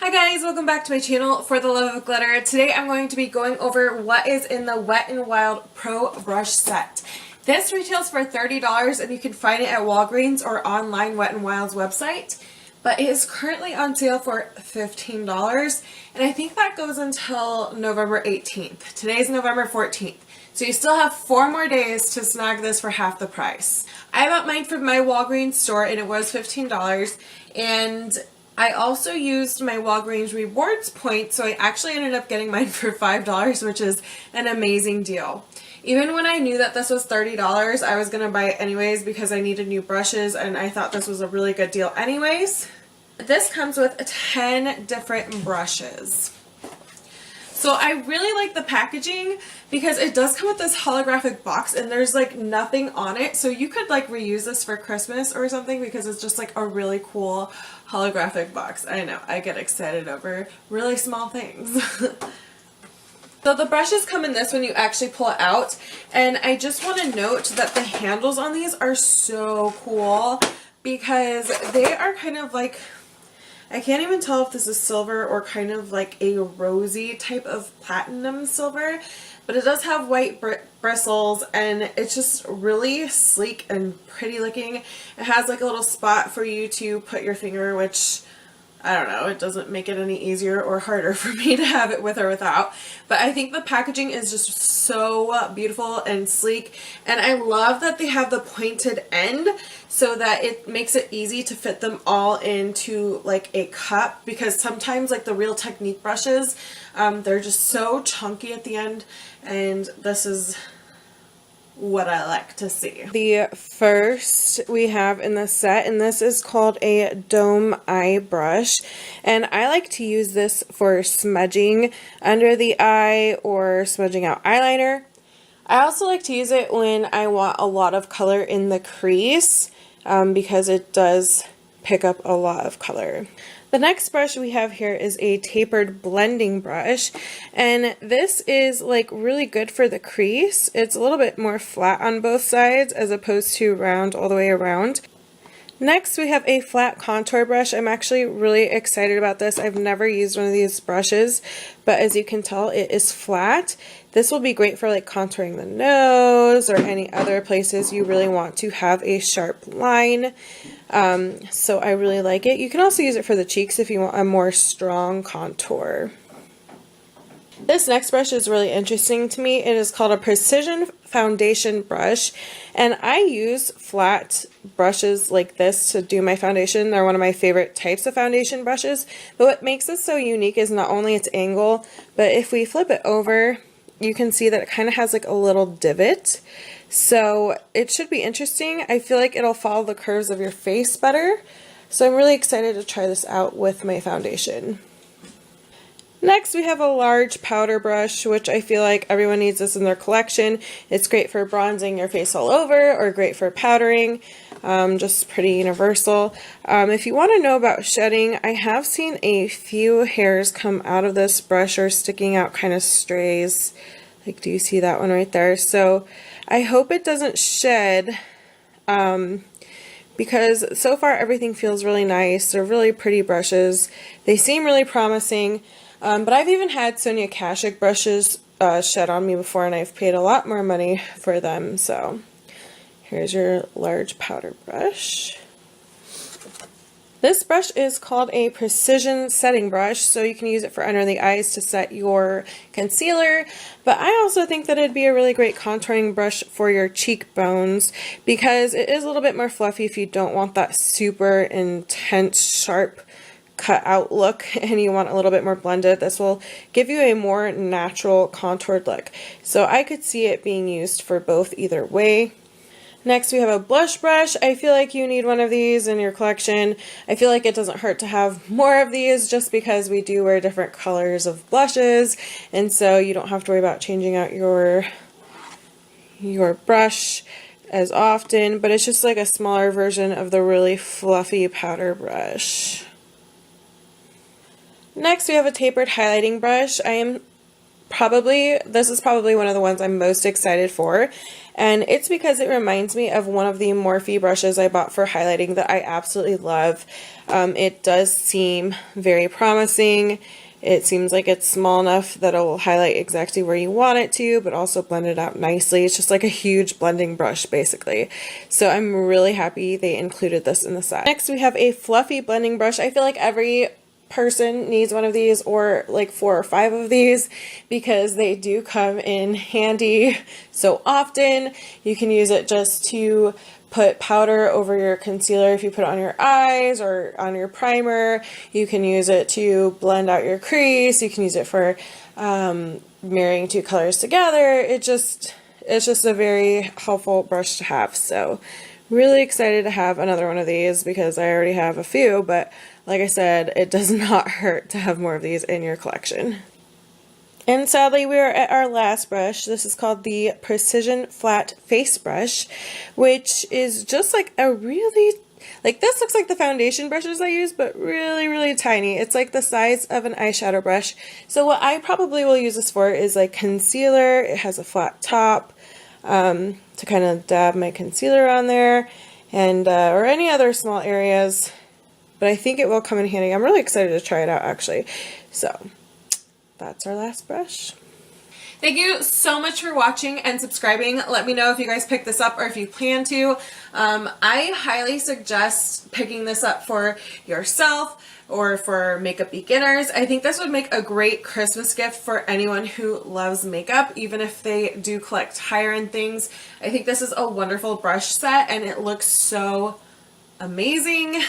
Hi guys, welcome back to my channel for the love of glitter. Today I'm going to be going over what is in the Wet n Wild Pro Brush Set. This retails for $30 and you can find it at Walgreens or online Wet n Wild's website. But it is currently on sale for $15 and I think that goes until November 18th. Today is November 14th. So you still have 4 more days to snag this for half the price. I bought mine from my Walgreens store and it was $15, and I also used my Walgreens rewards points, so I actually ended up getting mine for $5, which is an amazing deal. Even when I knew that this was $30, I was going to buy it anyways because I needed new brushes and I thought this was a really good deal anyways. This comes with 10 different brushes. So I really like the packaging because it does come with this holographic box and there's like nothing on it. So you could like reuse this for Christmas or something because it's just like a really cool holographic box. I know, I get excited over really small things. So the brushes come in this when you actually pull it out. And I just want to note that the handles on these are so cool because they are kind of like, I can't even tell if this is silver or kind of like a rosy type of platinum silver, but it does have white bristles and it's just really sleek and pretty looking. It has like a little spot for you to put your finger, which I don't know, it doesn't make it any easier or harder for me to have it with or without. But I think the packaging is just so beautiful and sleek. And I love that they have the pointed end so that it makes it easy to fit them all into like a cup. Because sometimes like the Real Technique brushes, they're just so chunky at the end. And this is what I like to see. The first we have in the set, and this is called a dome eye brush, and I like to use this for smudging under the eye or smudging out eyeliner. I also like to use it when I want a lot of color in the crease because it does pick up a lot of color. The next brush we have here is a tapered blending brush, and this is like really good for the crease. It's a little bit more flat on both sides as opposed to round all the way around. Next we have a flat contour brush. I'm actually really excited about this. I've never used one of these brushes, but as you can tell it is flat. This will be great for like contouring the nose or any other places you really want to have a sharp line. So I really like it. You can also use it for the cheeks if you want a more strong contour. This next brush is really interesting to me. It is called a precision foundation brush, and I use flat brushes like this to do my foundation. They're one of my favorite types of foundation brushes, but what makes this so unique is not only its angle, but if we flip it over, you can see that it kind of has like a little divot. So it should be interesting. I feel like it'll follow the curves of your face better. So I'm really excited to try this out with my foundation. Next we have a large powder brush, which I feel like everyone needs this in their collection. It's great for bronzing your face all over or great for powdering. Just pretty universal. If you want to know about shedding, I have seen a few hairs come out of this brush or sticking out kind of strays. Like, do you see that one right there? So I hope it doesn't shed because so far everything feels really nice. They're really pretty brushes. They seem really promising. But I've even had Sonia Kashuk brushes shed on me before, and I've paid a lot more money for them. So here's your large powder brush. This brush is called a precision setting brush, so you can use it for under the eyes to set your concealer, but I also think that it'd be a really great contouring brush for your cheekbones because it is a little bit more fluffy if you don't want that super intense, sharp cut out look and you want a little bit more blended. This will give you a more natural contoured look. So I could see it being used for both either way. Next we have a blush brush. I feel like you need one of these in your collection. I feel like it doesn't hurt to have more of these just because we do wear different colors of blushes, and so you don't have to worry about changing out your brush as often, but it's just like a smaller version of the really fluffy powder brush. Next we have a tapered highlighting brush. I am this is probably one of the ones I'm most excited for, and it's because it reminds me of one of the Morphe brushes I bought for highlighting that I absolutely love. It does seem very promising. It seems like it's small enough that it will highlight exactly where you want it to, but also blend it out nicely. It's just like a huge blending brush, basically. So I'm really happy they included this in the set. Next, we have a fluffy blending brush. I feel like every person needs one of these, or like 4 or 5 of these, because they do come in handy so often. You can use it just to put powder over your concealer if you put it on your eyes or on your primer. You can use it to blend out your crease. You can use it for marrying 2 colors together. It's just a very helpful brush to have. So really excited to have another one of these because I already have a few, but like I said, it does not hurt to have more of these in your collection. And sadly, we are at our last brush. This is called the Precision Flat Face Brush, which is just like a really, like this looks like the foundation brushes I use, but really, really tiny. It's like the size of an eyeshadow brush. So what I probably will use this for is like concealer. It has a flat top to kind of dab my concealer on there, and or any other small areas. But I think it will come in handy. I'm really excited to try it out, actually. So that's our last brush. Thank you so much for watching and subscribing. Let me know if you guys pick this up or if you plan to. I highly suggest picking this up for yourself or for makeup beginners. I think this would make a great Christmas gift for anyone who loves makeup, even if they do collect higher end things. I think this is a wonderful brush set and it looks so amazing.